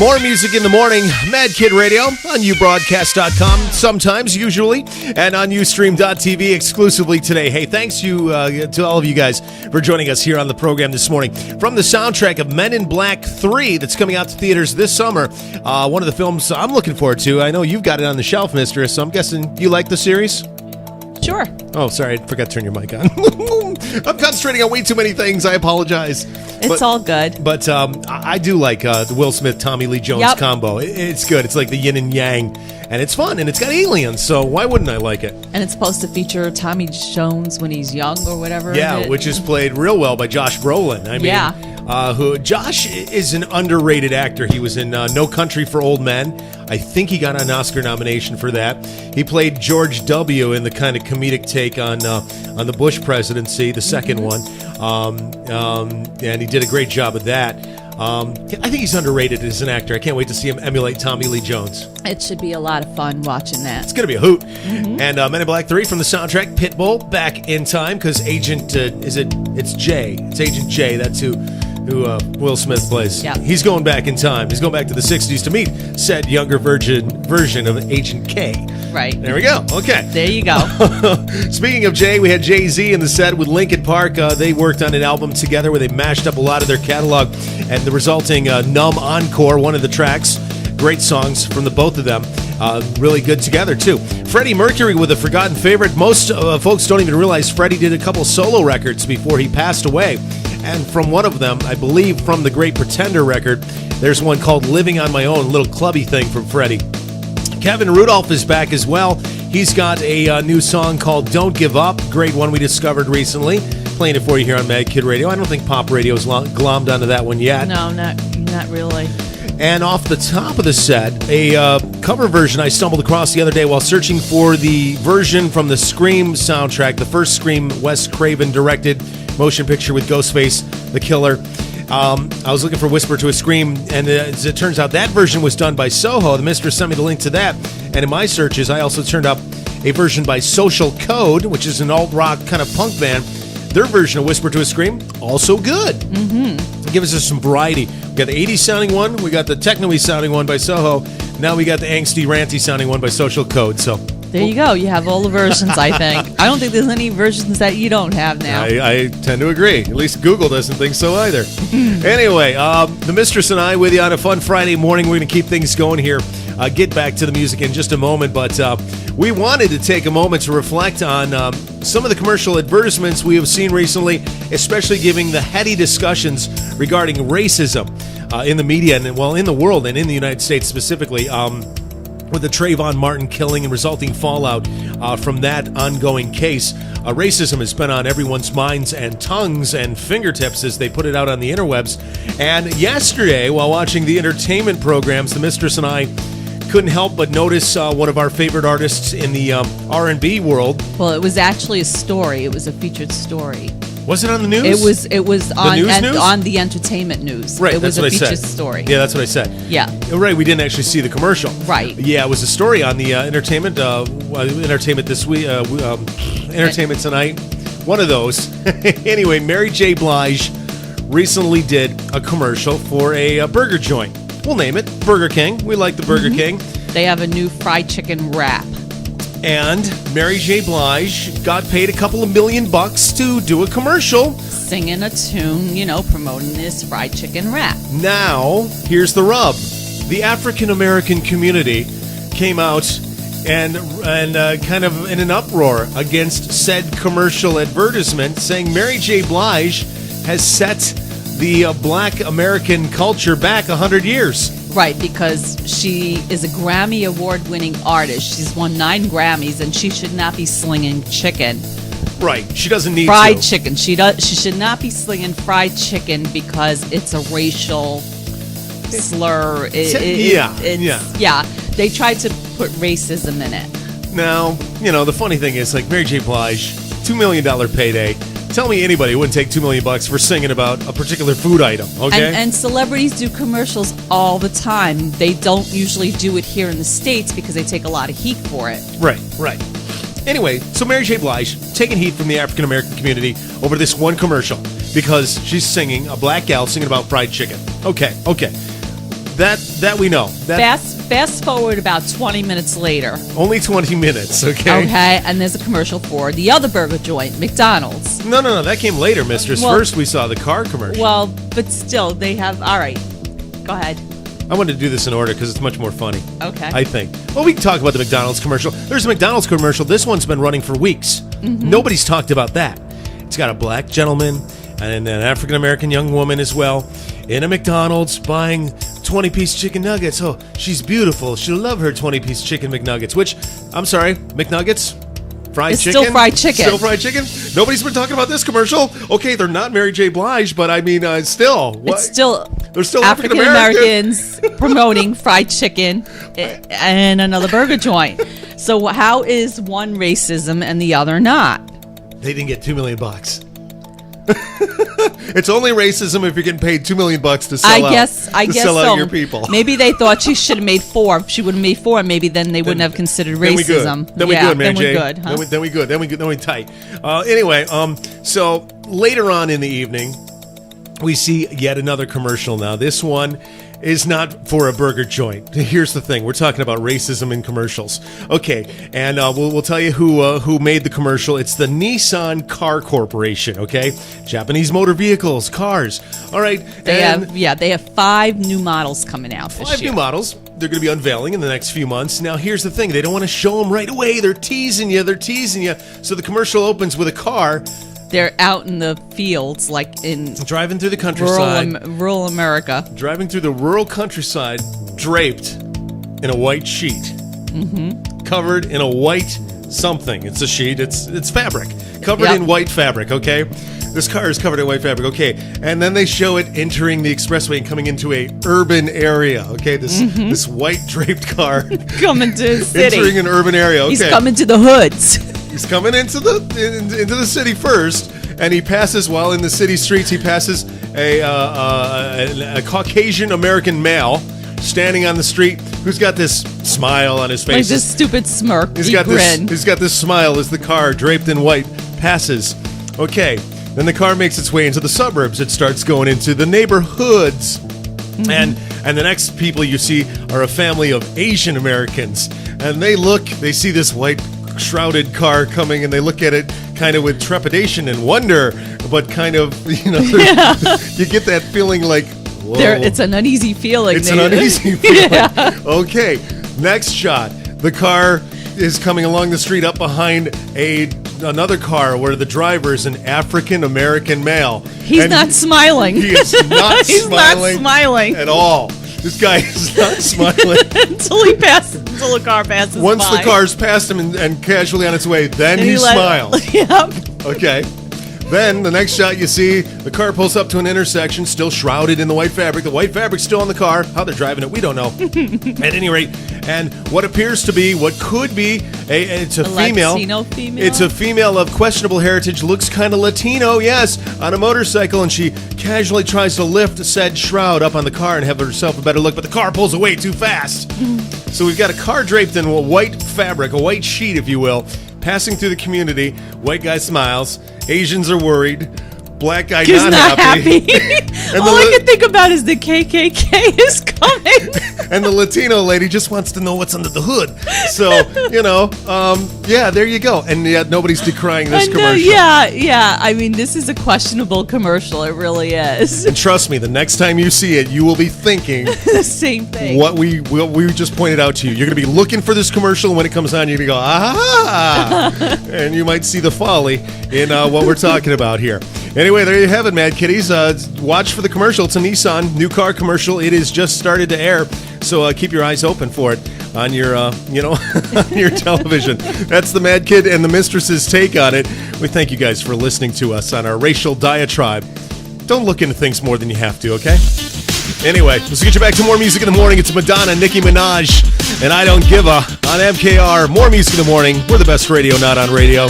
More music in the morning, MadKid Radio on ubroadcast.com, sometimes, usually, and on ustream.tv exclusively today. Hey, thanks to all of you guys for joining us here on the program this morning. From the soundtrack of Men in Black 3 that's coming out to theaters this summer, one of the films I'm looking forward to. I know you've got it on the shelf, Mistress, so I'm guessing you like the series? Sure. Oh, sorry, I forgot to turn your mic on. I'm concentrating on way too many things. I apologize. It's all good. But I do like the Will Smith, Tommy Lee Jones combo. It's good. It's like the yin and yang, and it's fun, and it's got aliens, so why wouldn't I like it? And it's supposed to feature Tommy Jones when he's young or whatever. Yeah, which is played real well by Josh Brolin. I mean, Josh is an underrated actor. He was in No Country for Old Men. I think he got an Oscar nomination for that. He played George W. in the kind of comedic take on the Bush presidency, the second one. And he did a great job of that. I think he's underrated as an actor. I can't wait to see him emulate Tommy Lee Jones. It should be a lot of fun watching that. It's going to be a hoot. And Men in Black 3 from the soundtrack, Pitbull, back in time, because Agent, it's J. It's Agent J. That's who Will Smith plays. Yeah. He's going back in time. He's going back to the 60s to meet said younger version of Agent K. Right. There we go. Okay. There you go. Speaking of Jay, we had Jay-Z in the set with Linkin Park. They worked on an album together where they mashed up a lot of their catalog, and the resulting Numb Encore, one of the tracks. Great songs from the both of them. Really good together, too. Freddie Mercury with a forgotten favorite. Most folks don't even realize Freddie did a couple solo records before he passed away. And from one of them, I believe from the Great Pretender record, there's one called Living on My Own, a little clubby thing from Freddie. Kevin Rudolph is back as well. He's got a new song called Don't Give Up. Great one we discovered recently. Playing it for you here on MadKid Radio. I don't think Pop Radio's glommed onto that one yet. No, not really. And off the top of the set, a cover version I stumbled across the other day while searching for the version from the Scream soundtrack, the first Scream Wes Craven directed motion picture with Ghostface, the killer. I was looking for Whisper to a Scream, and as it turns out, that version was done by Soho. The Mistress sent me the link to that. And in my searches, I also turned up a version by Social Code, which is an alt-rock kind of punk band. Their version of Whisper to a Scream, also good. It gives us some variety. We got the 80s sounding one, we got the techno-y sounding one by Soho, now we got the angsty, ranty sounding one by Social Code. So there you go. You have all the versions, I think. I don't think there's any versions that you don't have now. I tend to agree. At least Google doesn't think so either. Anyway, the Mistress and I with you on a fun Friday morning. We're going to keep things going here. Get back to the music in just a moment, but we wanted to take a moment to reflect on some of the commercial advertisements we have seen recently, especially giving the heady discussions regarding racism in the media and, well, in the world and in the United States specifically. With the Trayvon Martin killing and resulting fallout from that ongoing case. Racism has been on everyone's minds and tongues and fingertips as they put it out on the interwebs. And yesterday, while watching the entertainment programs, the Mistress and I couldn't help but notice one of our favorite artists in the R&B world. Well, it was actually a story. It was a featured story. Was it on the news? It was on news? On the entertainment news. Right, it was that's what a I featured said. story. Yeah, that's what I said. Yeah. Right, we didn't actually see the commercial. Right. Yeah, it was a story on the entertainment this week, Entertainment Tonight. One of those. Anyway, Mary J. Blige recently did a commercial for a burger joint. We'll name it Burger King. We like the Burger King. They have a new fried chicken wrap. And Mary J. Blige got paid a couple of $1 million to do a commercial. Singing a tune, promoting this fried chicken wrap. Now, here's the rub. The African-American community came out and kind of in an uproar against said commercial advertisement, saying Mary J. Blige has set the Black American culture back 100 years. Right, because she is a Grammy award-winning artist. She's won 9 Grammys, and she should not be slinging chicken. Right, she doesn't need fried chicken. She should not be slinging fried chicken because it's a racial slur. Yeah. They tried to put racism in it. Now, the funny thing is, like Mary J. Blige, $2 million payday. Tell me anybody wouldn't take $2 million for singing about a particular food item, okay? And celebrities do commercials all the time. They don't usually do it here in the States because they take a lot of heat for it. Right. Anyway, so Mary J. Blige taking heat from the African-American community over this one commercial because she's singing, a black gal singing about fried chicken. Okay. That we know. Fast forward about 20 minutes later. Only 20 minutes, okay? Okay, and there's a commercial for the other burger joint, McDonald's. No, that came later, Mistress. Well, first we saw the car commercial. Well, but still, they have... All right, go ahead. I wanted to do this in order because it's much more funny. Okay. I think. Well, we can talk about the McDonald's commercial. There's a McDonald's commercial. This one's been running for weeks. Mm-hmm. Nobody's talked about that. It's got a black gentleman and an African-American young woman as well in a McDonald's buying 20-piece chicken nuggets. Oh, she's beautiful. She'll love her 20-piece chicken McNuggets, which, I'm sorry, McNuggets? Fried it's chicken? Still fried chicken. Still fried chicken? Nobody's been talking about this commercial. Okay, they're not Mary J. Blige, but I mean, still. What? It's still... They're still African Americans promoting fried chicken and another burger joint. So how is one racism and the other not? They didn't get $2 million. It's only racism if you're getting paid $2 million to sell I guess sell so. out your people. Maybe they thought she should have made 4. If she would have made 4, maybe then they wouldn't have considered racism. Then we good, Mary J. Then we're good, huh? Then we good. Then we tight. Anyway, so later on in the evening, we see yet another commercial now. This one is not for a burger joint. Here's the thing. We're talking about racism in commercials. Okay, and we'll tell you who made the commercial. It's the Nissan Car Corporation, okay? Japanese motor vehicles, cars. All right. They have 5 new models coming out this year. 5 new models. They're going to be unveiling in the next few months. Now, here's the thing. They don't want to show them right away. They're teasing you. So the commercial opens with a car. They're out in the fields, like in driving through the countryside, rural America. Driving through the rural countryside, draped in a white sheet, covered in a white something. It's a sheet. It's fabric, covered in white fabric. Okay, this car is covered in white fabric. Okay, and then they show it entering the expressway and coming into a urban area. Okay, this white draped car coming to the city, entering an urban area. Okay, he's coming to the hoods. He's coming into the city first, and he passes while in the city streets. He passes a Caucasian American male standing on the street who's got this smile on his face, like this stupid smirk. He's got this smile as the car draped in white passes. Okay, then the car makes its way into the suburbs. It starts going into the neighborhoods, and the next people you see are a family of Asian Americans, and they see this white shrouded car coming, and they look at it kind of with trepidation and wonder, but kind of, you get that feeling like, whoa. It's an uneasy feeling. It's an uneasy feeling. Okay, next shot. The car is coming along the street up behind another car where the driver is an African American male. He's not smiling. He is not He's not smiling at all. This guy is not smiling until the car passes. Once the car's past him and casually on its way, then he smiles. Yep. Okay. Then the next shot you see, the car pulls up to an intersection, still shrouded in the white fabric. The white fabric's still on the car. How they're driving it, we don't know. At any rate, and what appears to be, what could be, it's a female. Latino female? It's a female of questionable heritage, looks kind of Latino, yes, on a motorcycle, and she casually tries to lift said shroud up on the car and have herself a better look, but the car pulls away too fast. So we've got a car draped in a white fabric, a white sheet, if you will, passing through the community. White guy smiles. Asians are worried. Black guy not happy. All I can think about is the KKK is coming. And the Latino lady just wants to know what's under the hood. So, there you go. And yet nobody's decrying this commercial. I mean, this is a questionable commercial. It really is. And trust me, the next time you see it, you will be thinking the same thing. What we just pointed out to you. You're going to be looking for this commercial, and when it comes on, you're going to go, ah! And you might see the folly in what we're talking about here. Anyway, there you have it, Mad Kitties. Watch for the commercial. It's a Nissan new car commercial. It is just started to air, so keep your eyes open for it on your, on your television. That's the Mad Kid and the Mistress's take on it. We thank you guys for listening to us on our racial diatribe. Don't look into things more than you have to, okay? Anyway, let's get you back to more music in the morning. It's Madonna, Nicki Minaj, and I Don't Give a on MKR. More music in the morning. We're the best radio, not on radio.